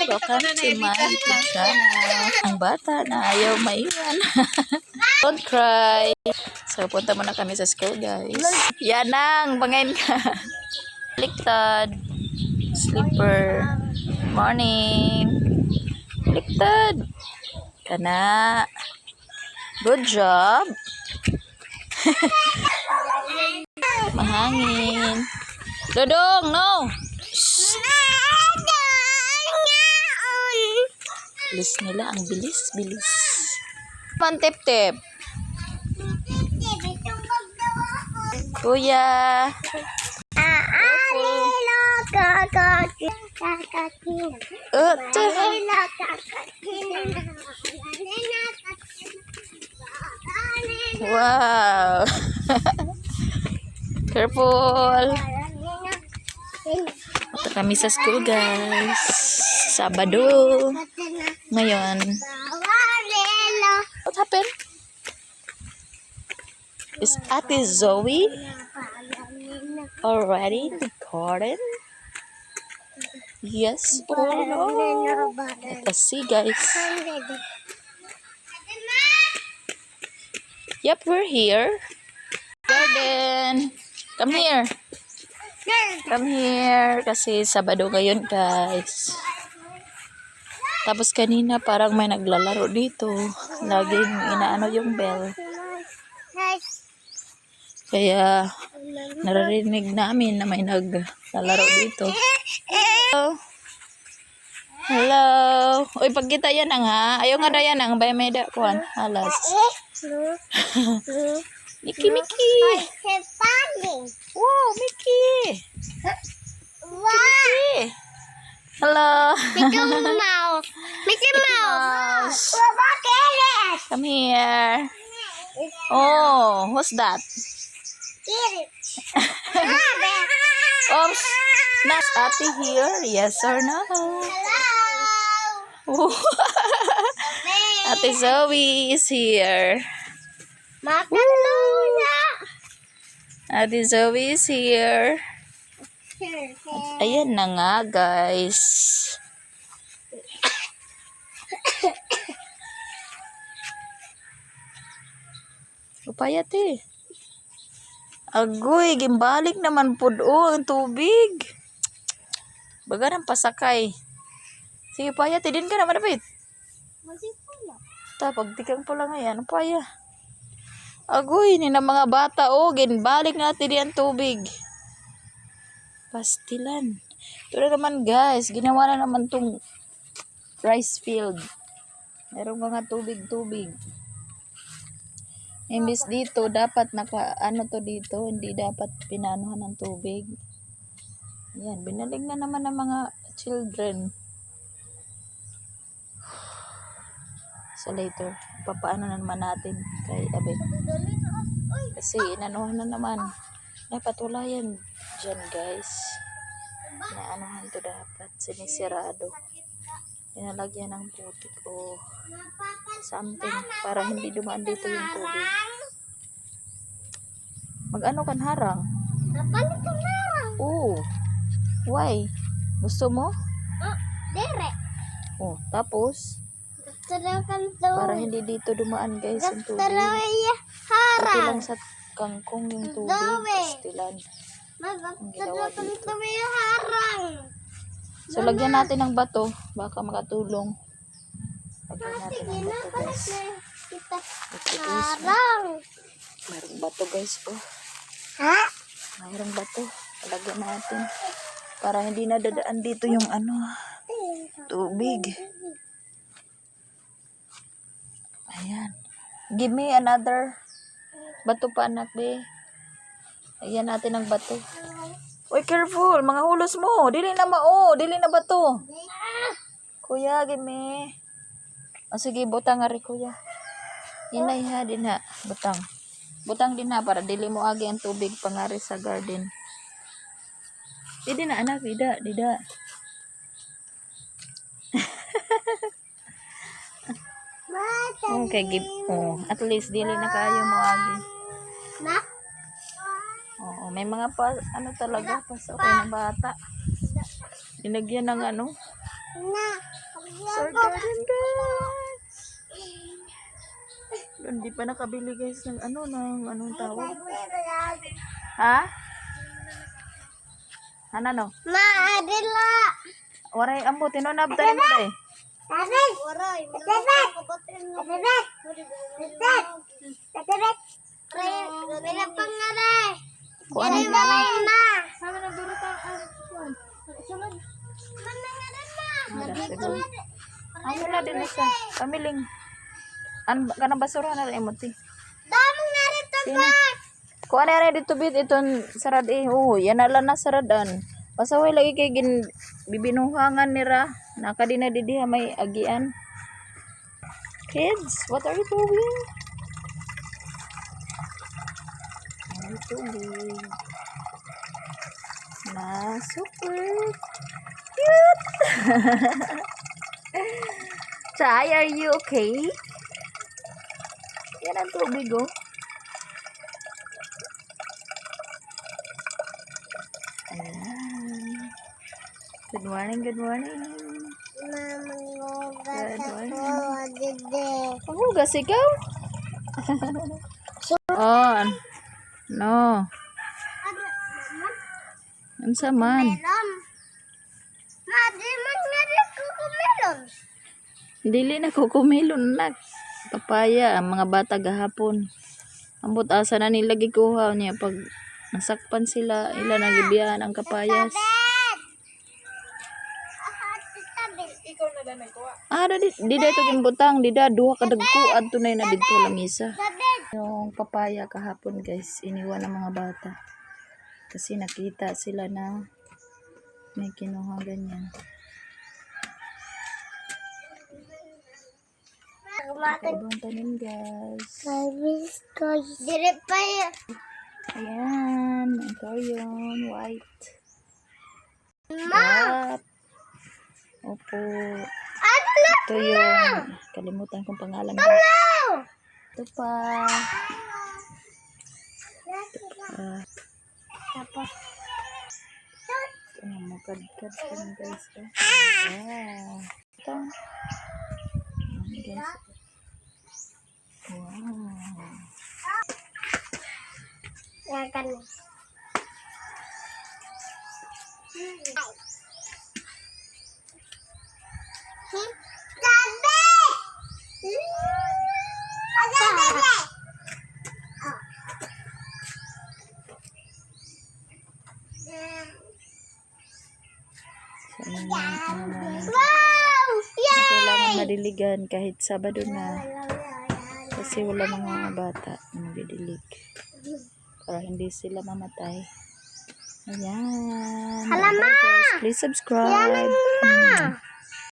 Welcome to my YouTube channel. Ang bata na ayaw maiwan. Don't cry. So, punta muna kami sa school, guys. Yan ang, bangain ka. Baliktad. Slipper. Morning. Baliktad. Kana. Good job. Mahangin. Dodong, no. Bilis nila, ang bilis. Mantip-tip. Kuya. Wow. Careful. Punta kami sa school, guys. Sabado. Ngayon. What happened? Is Ate Zoe already recording? Yes or no? Let's see, guys. Yep, we're here. Garden. Come here. Come here. Kasi Sabado ngayon, guys. Tapos kanina parang may naglalaro dito. Laging inaano yung bell. Kaya naririnig namin na may naglalaro dito. Hello. Uy, pagkita yan nga. Ayaw nga na yan ang bayameda kuhan. Halas. Mickey. Wow, Mickey. Mickey. Hello. Mickey Mouse. Come here. Oh, who's that? Oops. Not Ate here? Yes or no? Hello. Ate Zoe is here. Ate Zoe is here. Ayan na nga, guys. Upayat eh. Agoy, gimbalik naman po ang tubig. Baga ng pasakay. Sige, upayat eh. Din ka naman, David. Pagtikang po lang ngayon. Upaya. Agoy, ni na mga bata. Oh, ginbalik natin yan tubig. Pastilan. Ito na naman, guys. Ginawa na naman tong rice field. Merong mga tubig-tubig. Imbis dito, dapat ano to dito, hindi dapat pinanuhan ng tubig. Yan, binalig na naman ng mga children. So later, papaano na naman natin kay Abet. Kasi inanuhan na naman. Dapat wala yan dyan, guys. Inaanuhan to dapat. Sinisirado. Inalagyan ng putik o something para hindi dumaan dito yung tubig. Mag-ano kan harang? Papalit ka harang. Oh. Why? Gusto mo? Dire. Oh, tapos para hindi dito dumaan, guys, yung tubig. Okay lang sa kangkong yung tubig. Pastilan. Ang ginawa dito. So, lagyan natin ng bato. Baka makatulong. Lagyan natin ng bato, guys. Mayroong bato, guys. Oh. Mayroong bato. Lagyan natin. Para hindi nadadaan dito yung tubig. Ayan. Give me another bato pa, anak, be. Ayan natin ang bato. Uy, careful. Mga hulos mo. Dili na dili na bato. Kuya, give me. O sige, butang nga rin, kuya. Inay ha, din ha. Butang. Butang din ha, para dili mo agi ang tubig pangari sa garden. Didi na, anak. Dida. Okay, give. Oh, at least dili na kayo mo agi. Oo, may mga talaga, pasok ng bata. Dinagyan ng Na. Our garden, guys. Hindi pa nakabili guys ng anong tawag. Ha? Ano no? Ma, adila. Waray ambo tinunab tani mo day. Tatay. Waray. Tatay. Tatay. Tatay. Tatay. Pangaray. Kuan Yan ay ma. Amo na din sa pamiling. Kanang basura na rin mo ti. Damong narito Sino? Kuan na rin dito bit iton sarad Oh, yan na lang na saradan. Pasaway lagi kay bibinuhangan nira. Naka din na didiha may agian. Kids, what are you doing? What are you doing? Na super cute. Chai, are you okay? Yan ang tubig oh. Ayan. Good morning, good morning. Good morning. Panghugas ikaw? On. No. Unsa man? Melon. Ma, di man nga rin kukumelon. Dili na kukumilon na. Papaya ang mga bata gahapon. Ambot asa na nila gikuha niya pag nasakpan sila ila nagibiyahan ang kapayas. Ikaw na lang nagkuha. Di da ito gimbutang, di da duha ka dagkuad tunay na dito lamisa. David. Yung papaya kahapon guys, iniwan ng mga bata. Kasi nakita sila na may kinuha ganyan. Ibang tanim guys. Dire pa yun. Ayan, ang corion, white. Ma! Yup. Opo. Ano na? Ito yung, kalimutan kong pangalan. Hello! Ito pa. Tapos. Ito na, makadkad pa ng guys. Wow. Ito. Ayan guys. Wow. Yan ka na. Sabi! Sabi! Wow! Kailangan madiligan kahit Sabado na kasi wala mga bata na magdidilig para hindi sila mamatay. Ayan. Hala, Bye, guys. Please subscribe. Ma!